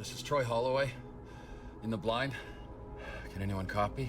This is Troy Holloway. In the blind. Can anyone copy?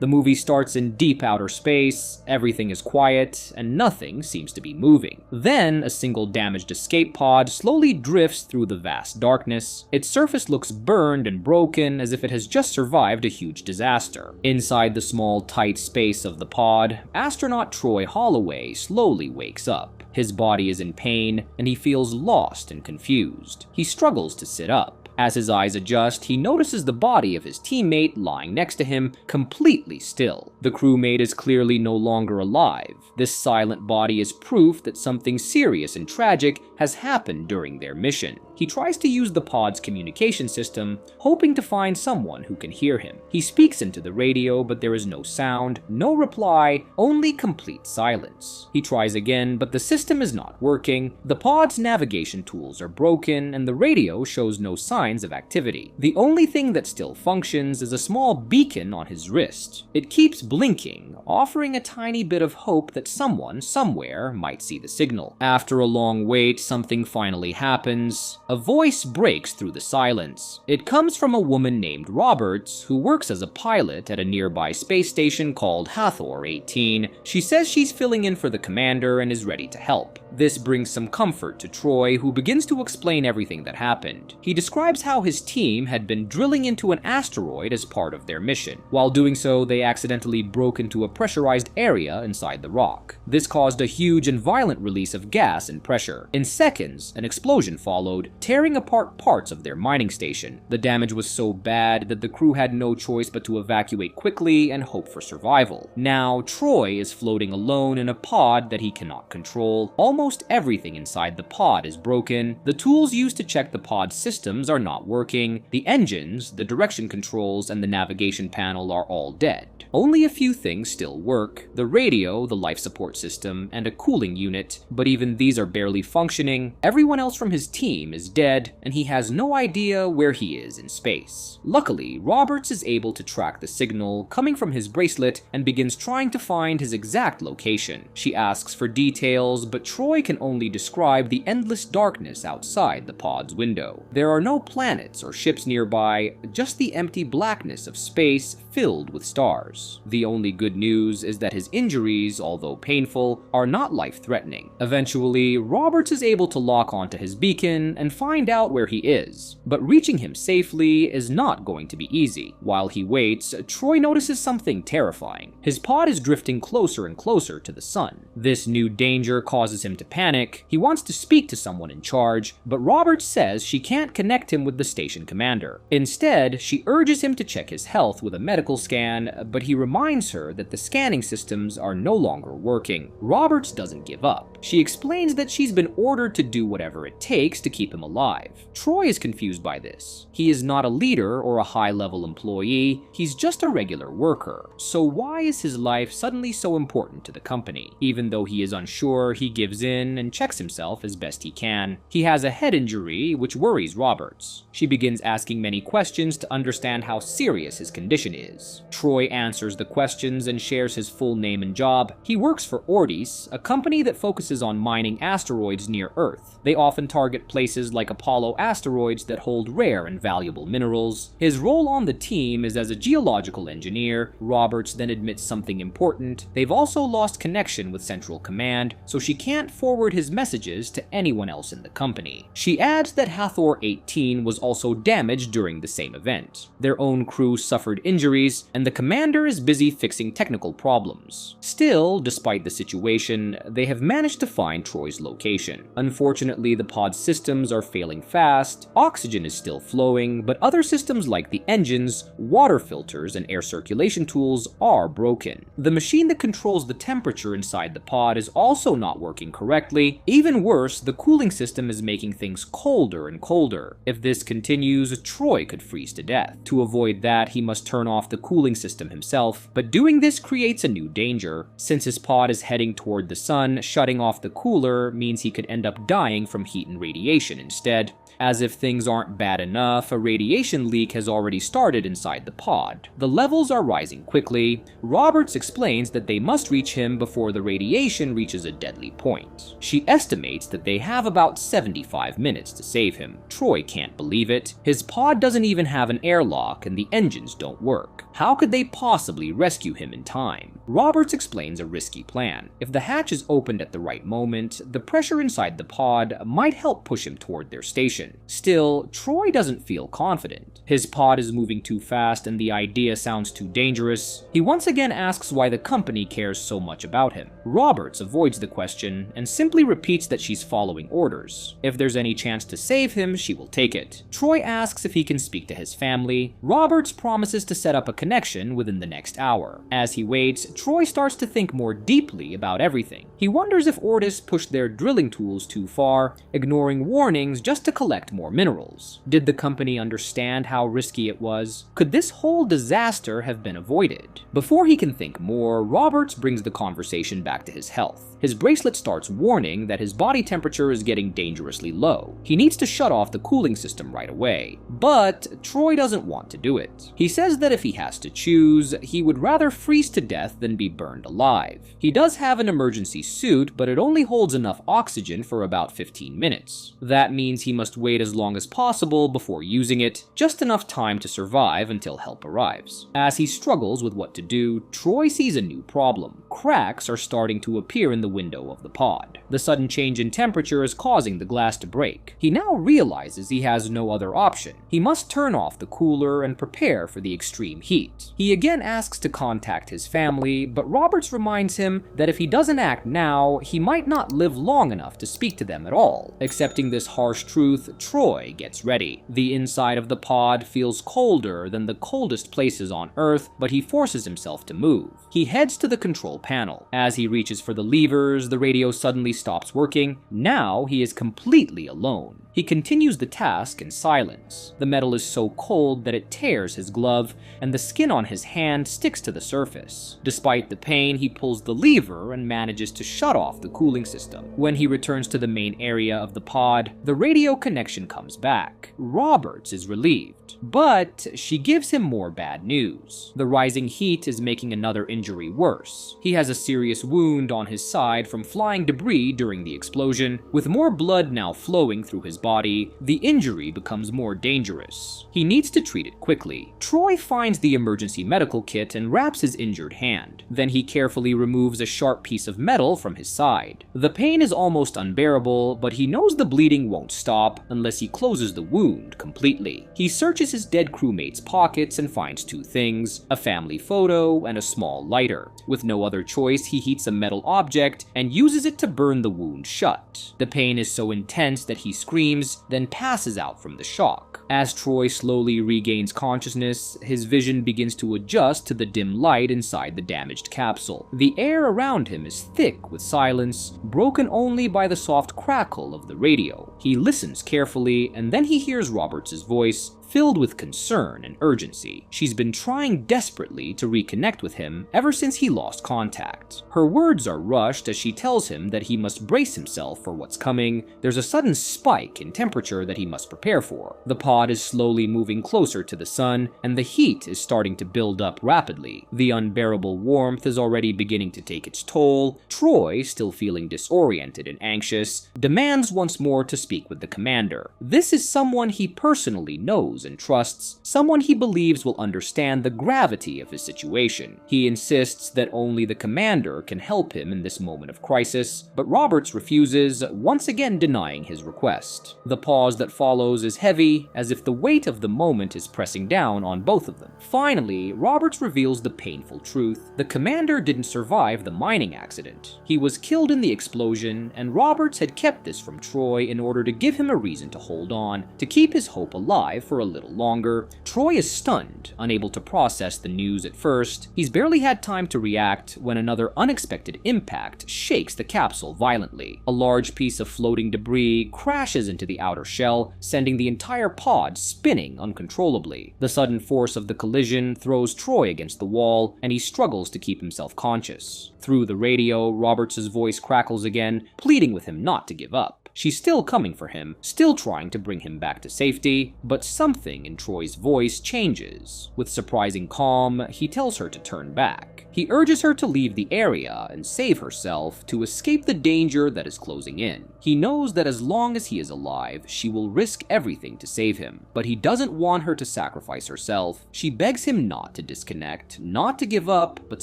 The movie starts in deep outer space, everything is quiet, and nothing seems to be moving. Then, a single damaged escape pod slowly drifts through the vast darkness. Its surface looks burned and broken, as if it has just survived a huge disaster. Inside the small, tight space of the pod, astronaut Troy Holloway slowly wakes up. His body is in pain, and he feels lost and confused. He struggles to sit up. As his eyes adjust, he notices the body of his teammate lying next to him, completely still. The crewmate is clearly no longer alive. This silent body is proof that something serious and tragic has happened during their mission. He tries to use the pod's communication system, hoping to find someone who can hear him. He speaks into the radio, but there is no sound, no reply, only complete silence. He tries again, but the system is not working. The pod's navigation tools are broken, and the radio shows no signs of activity. The only thing that still functions is a small beacon on his wrist. It keeps blinking, offering a tiny bit of hope that someone, somewhere, might see the signal. After a long wait, something finally happens. A voice breaks through the silence. It comes from a woman named Roberts, who works as a pilot at a nearby space station called Hathor 18. She says she's filling in for the commander and is ready to help. This brings some comfort to Troy, who begins to explain everything that happened. He describes how his team had been drilling into an asteroid as part of their mission. While doing so, they accidentally broke into a pressurized area inside the rock. This caused a huge and violent release of gas and pressure. In seconds, an explosion followed, tearing apart parts of their mining station. The damage was so bad that the crew had no choice but to evacuate quickly and hope for survival. Now, Troy is floating alone in a pod that he cannot control. Almost everything inside the pod is broken. The tools used to check the pod's systems are not working. The engines, the direction controls, and the navigation panel are all dead. Only a few things still work: the radio, the life support system, and a cooling unit, but even these are barely functioning. Everyone else from his team is dead, and he has no idea where he is in space. Luckily, Roberts is able to track the signal coming from his bracelet and begins trying to find his exact location. She asks for details, but Troy can only describe the endless darkness outside the pod's window. There are no planets or ships nearby, just the empty blackness of space filled with stars. The only good news is that his injuries, although painful, are not life-threatening. Eventually, Roberts is able to lock onto his beacon and find out where he is, but reaching him safely is not going to be easy. While he waits, Troy notices something terrifying. His pod is drifting closer and closer to the sun. This new danger causes him to panic. He wants to speak to someone in charge, but Roberts says she can't connect him with the station commander. Instead, she urges him to check his health with a medical scan, but he reminds her that the scanning systems are no longer working. Roberts doesn't give up. She explains that she's been ordered to do whatever it takes to keep him alive. Troy is confused by this. He is not a leader or a high-level employee, he's just a regular worker. So why is his life suddenly so important to the company? Even though he is unsure, he gives in and checks himself as best he can. He has a head injury, which worries Roberts. She begins asking many questions to understand how serious his condition is. Troy answers the questions and shares his full name and job. He works for Ordis, a company that focuses on mining asteroids near Earth. They often target places like Apollo asteroids that hold rare and valuable minerals. His role on the team is as a geological engineer. Roberts then admits something important: they've also lost connection with Central Command, so she can't forward his messages to anyone else in the company. She adds that Hathor 18 was also damaged during the same event. Their own crew suffered injuries, and the commander is busy fixing technical problems. Still, despite the situation, they have managed to find Troy's location. Unfortunately, the pod's systems are failing fast. Oxygen is still flowing, but other systems like the engines, water filters, and air circulation tools are broken. The machine that controls the temperature inside the pod is also not working correctly. Even worse, the cooling system is making things colder and colder. If this continues, Troy could freeze to death. To avoid that, he must turn off the cooling system himself, but doing this creates a new danger. Since his pod is heading toward the sun, shutting off the cooler means he could end up dying from heat and radiation instead. As if things aren't bad enough, a radiation leak has already started inside the pod. The levels are rising quickly. Roberts explains that they must reach him before the radiation reaches a deadly point. She estimates that they have about 75 minutes to save him. Troy can't believe it. His pod doesn't even have an airlock and the engines don't work. How could they possibly rescue him in time? Roberts explains a risky plan. If the hatch is opened at the right moment, the pressure inside the pod might help push him toward their station. Still, Troy doesn't feel confident. His pod is moving too fast and the idea sounds too dangerous. He once again asks why the company cares so much about him. Roberts avoids the question and simply repeats that she's following orders. If there's any chance to save him, she will take it. Troy asks if he can speak to his family. Roberts promises to set up a connection within the next hour. As he waits, Troy starts to think more deeply about everything. He wonders if Ortis pushed their drilling tools too far, ignoring warnings just to collect more minerals. Did the company understand how risky it was? Could this whole disaster have been avoided? Before he can think more, Roberts brings the conversation back to his health. His bracelet starts warning that his body temperature is getting dangerously low. He needs to shut off the cooling system right away. But Troy doesn't want to do it. He says that if he has to choose, he would rather freeze to death than be burned alive. He does have an emergency suit, but it only holds enough oxygen for about 15 minutes. That means he must wait as long as possible before using it, just enough time to survive until help arrives. As he struggles with what to do, Troy sees a new problem. Cracks are starting to appear in the window of the pod. The sudden change in temperature is causing the glass to break. He now realizes he has no other option. He must turn off the cooler and prepare for the extreme heat. He again asks to contact his family, but Roberts reminds him that if he doesn't act now, he might not live long enough to speak to them at all. Accepting this harsh truth, Troy gets ready. The inside of the pod feels colder than the coldest places on Earth, but he forces himself to move. He heads to the control panel. As he reaches for the levers, the radio suddenly stops working. Now he is completely alone. He continues the task in silence. The metal is so cold that it tears his glove, and the skin on his hand sticks to the surface. Despite the pain, he pulls the lever and manages to shut off the cooling system. When he returns to the main area of the pod, the radio connection comes back. Roberts is relieved, but she gives him more bad news. The rising heat is making another injury worse. He has a serious wound on his side from flying debris during the explosion. With more blood now flowing through his body, the injury becomes more dangerous. He needs to treat it quickly. Troy finds the emergency medical kit and wraps his injured hand. Then he carefully removes a sharp piece of metal from his side. The pain is almost unbearable, but he knows the bleeding won't stop unless he closes the wound completely. He searches his dead crewmate's pockets and finds two things: a family photo and a small lighter. With no other choice, he heats a metal object and uses it to burn the wound shut. The pain is so intense that he screams, then passes out from the shock. As Troy slowly regains consciousness, his vision begins to adjust to the dim light inside the damaged capsule. The air around him is thick with silence, broken only by the soft crackle of the radio. He listens carefully, and then he hears Roberts' voice, filled with concern and urgency. She's been trying desperately to reconnect with him ever since he lost contact. Her words are rushed as she tells him that he must brace himself for what's coming. There's a sudden spike in temperature that he must prepare for. The pod is slowly moving closer to the sun, and the heat is starting to build up rapidly. The unbearable warmth is already beginning to take its toll. Troy, still feeling disoriented and anxious, demands once more to speak with the commander. This is someone he personally knows and trusts, someone he believes will understand the gravity of his situation. He insists that only the commander can help him in this moment of crisis, but Roberts refuses, once again denying his request. The pause that follows is heavy, as if the weight of the moment is pressing down on both of them. Finally, Roberts reveals the painful truth. The commander didn't survive the mining accident. He was killed in the explosion, and Roberts had kept this from Troy in order to give him a reason to hold on, to keep his hope alive for a little longer. Troy is stunned, unable to process the news at first. He's barely had time to react when another unexpected impact shakes the capsule violently. A large piece of floating debris crashes into the outer shell, sending the entire pod spinning uncontrollably. The sudden force of the collision throws Troy against the wall, and he struggles to keep himself conscious. Through the radio, Roberts' voice crackles again, pleading with him not to give up. She's still coming for him, still trying to bring him back to safety, but something in Troy's voice changes. With surprising calm, he tells her to turn back. He urges her to leave the area and save herself to escape the danger that is closing in. He knows that as long as he is alive, she will risk everything to save him, but he doesn't want her to sacrifice herself. She begs him not to disconnect, not to give up, but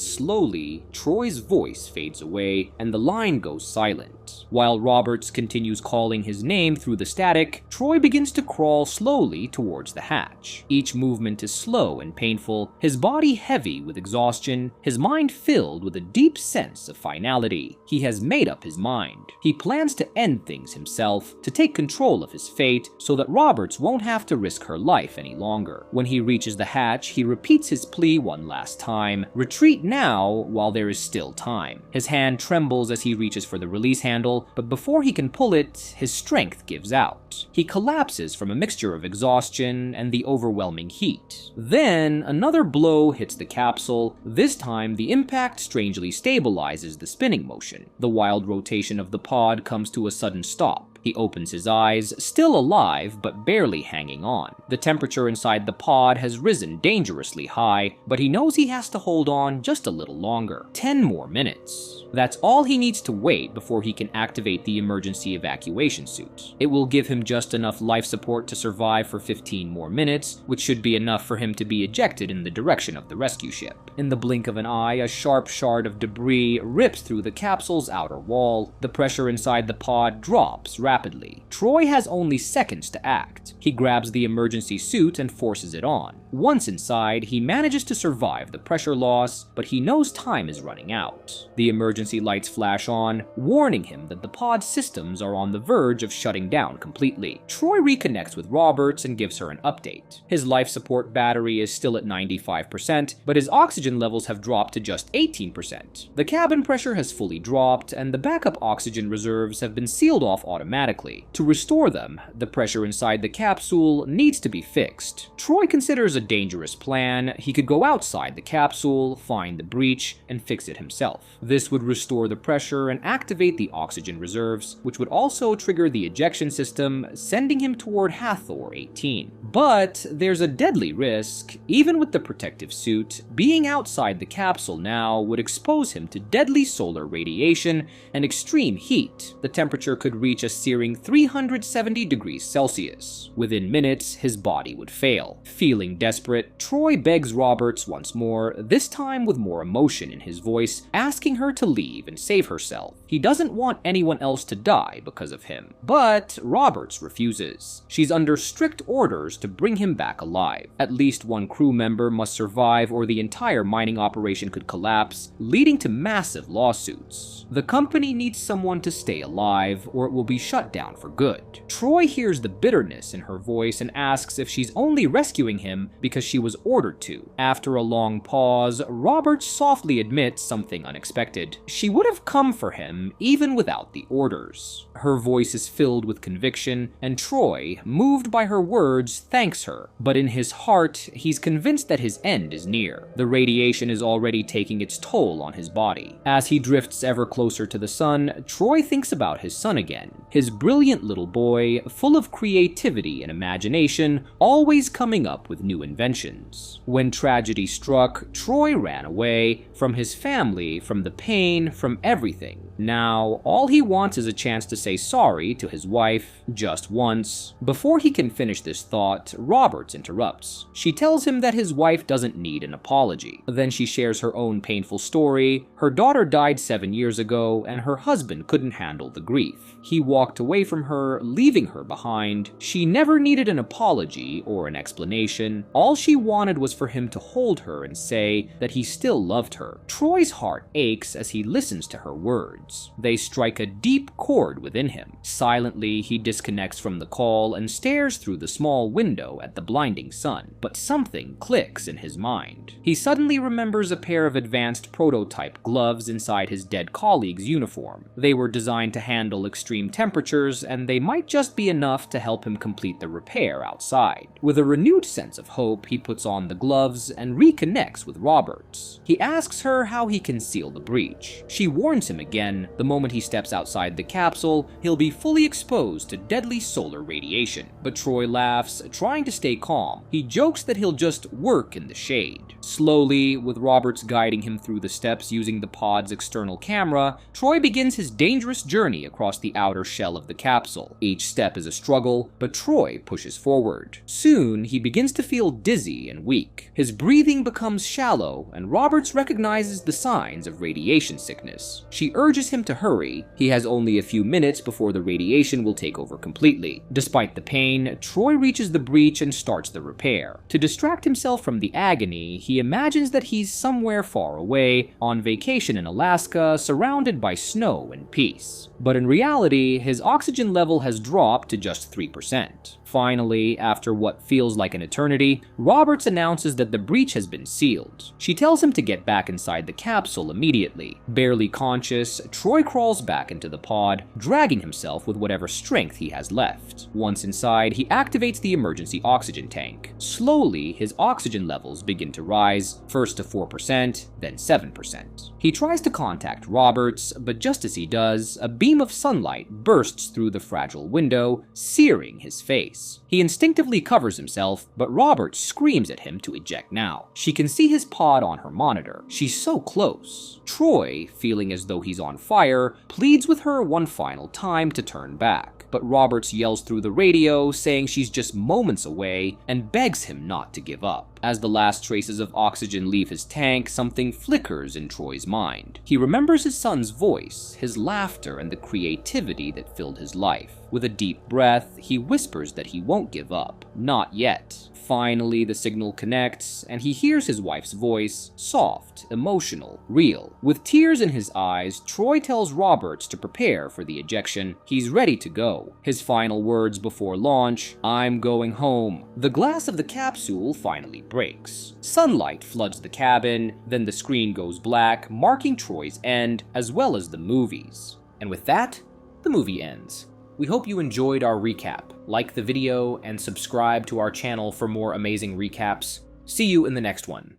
slowly, Troy's voice fades away and the line goes silent. While Roberts continues calling his name through the static, Troy begins to crawl slowly towards the hatch. Each movement is slow and painful, his body heavy with exhaustion, his mind filled with a deep sense of finality. He has made up his mind. He plans to end things himself, to take control of his fate, so that Roberts won't have to risk her life any longer. When he reaches the hatch, he repeats his plea one last time: retreat now while there is still time. His hand trembles as he reaches for the release handle, but before he can pull it, his strength gives out. He collapses from a mixture of exhaustion and the overwhelming heat. Then, another blow hits the capsule. This time, the impact strangely stabilizes the spinning motion. The wild rotation of the pod comes to a sudden stop. He opens his eyes, still alive but barely hanging on. The temperature inside the pod has risen dangerously high, but he knows he has to hold on just a little longer. 10 more minutes. That's all he needs to wait before he can activate the emergency evacuation suit. It will give him just enough life support to survive for 15 more minutes, which should be enough for him to be ejected in the direction of the rescue ship. In the blink of an eye, a sharp shard of debris rips through the capsule's outer wall. The pressure inside the pod drops rapidly. Troy has only seconds to act. He grabs the emergency suit and forces it on. Once inside, he manages to survive the pressure loss, but he knows time is running out. The emergency lights flash on, warning him that the pod systems are on the verge of shutting down completely. Troy reconnects with Roberts and gives her an update. His life support battery is still at 95%, but his oxygen levels have dropped to just 18%. The cabin pressure has fully dropped, and the backup oxygen reserves have been sealed off automatically. To restore them, the pressure inside the capsule needs to be fixed. Troy considers a dangerous plan. He could go outside the capsule, find the breach, and fix it himself. This would restore the pressure and activate the oxygen reserves, which would also trigger the ejection system, sending him toward Hathor 18. But there's a deadly risk. Even with the protective suit, being outside the capsule now would expose him to deadly solar radiation and extreme heat. The temperature could reach a searing 370 degrees Celsius. Within minutes, his body would fail. Feeling desperate, Troy begs Roberts once more, this time with more emotion in his voice, asking her to leave and save herself. He doesn't want anyone else to die because of him. But Roberts refuses. She's under strict orders to bring him back alive. At least one crew member must survive or the entire mining operation could collapse, leading to massive lawsuits. The company needs someone to stay alive or it will be shut down for good. Troy hears the bitterness in her voice and asks if she's only rescuing him because she was ordered to. After a long pause, Roberts softly admits something unexpected. She would have come for him even without the orders. Her voice is filled with conviction, and Troy, moved by her words, thanks her. But in his heart, he's convinced that his end is near. The radiation is already taking its toll on his body. As he drifts ever closer to the sun, Troy thinks about his son again. His brilliant little boy, full of creativity and imagination, always coming up with new inventions. When tragedy struck, Troy ran away from his family, from the pain, from everything. Now, all he wants is a chance to say sorry to his wife, just once. Before he can finish this thought, Roberts interrupts. She tells him that his wife doesn't need an apology. Then she shares her own painful story. Her daughter died 7 years ago, and her husband couldn't handle the grief. He walked away from her, leaving her behind. She never needed an apology or an explanation. All she wanted was for him to hold her and say that he still loved her. Troy's heart aches as he listens to her words. They strike a deep chord within him. Silently, he disconnects from the call and stares through the small window at the blinding sun. But something clicks in his mind. He suddenly remembers a pair of advanced prototype gloves inside his dead colleague's uniform. They were designed to handle extreme temperatures, and they might just be enough to help him complete the repair outside. With a renewed sense of hope, rope, he puts on the gloves and reconnects with Roberts. He asks her how he can seal the breach. She warns him again, the moment he steps outside the capsule, he'll be fully exposed to deadly solar radiation. But Troy laughs, trying to stay calm. He jokes that he'll just work in the shade. Slowly, with Roberts guiding him through the steps using the pod's external camera, Troy begins his dangerous journey across the outer shell of the capsule. Each step is a struggle, but Troy pushes forward. Soon, he begins to feel dizzy and weak. His breathing becomes shallow, and Roberts recognizes the signs of radiation sickness. She urges him to hurry. He has only a few minutes before the radiation will take over completely. Despite the pain, Troy reaches the breach and starts the repair. To distract himself from the agony, he imagines that he's somewhere far away, on vacation in Alaska, surrounded by snow and peace. But in reality, his oxygen level has dropped to just 3%. Finally, after what feels like an eternity, Roberts announces that the breach has been sealed. She tells him to get back inside the capsule immediately. Barely conscious, Troy crawls back into the pod, dragging himself with whatever strength he has left. Once inside, he activates the emergency oxygen tank. Slowly, his oxygen levels begin to rise, first to 4%, then 7%. He tries to contact Roberts, but just as he does, a beam of sunlight bursts through the fragile window, searing his face. He instinctively covers himself, but Roberts screams at him to eject now. She can see his pod on her monitor. She's so close. Troy, feeling as though he's on fire, pleads with her one final time to turn back. But Roberts yells through the radio, saying she's just moments away, and begs him not to give up. As the last traces of oxygen leave his tank, something flickers in Troy's mind. He remembers his son's voice, his laughter, and the creativity that filled his life. With a deep breath, he whispers that he won't give up. Not yet. Finally, the signal connects, and he hears his wife's voice, soft, emotional, real. With tears in his eyes, Troy tells Roberts to prepare for the ejection. He's ready to go. His final words before launch, "I'm going home." The glass of the capsule finally breaks. Sunlight floods the cabin, then the screen goes black, marking Troy's end, as well as the movie's. And with that, the movie ends. We hope you enjoyed our recap. Like the video and subscribe to our channel for more amazing recaps. See you in the next one.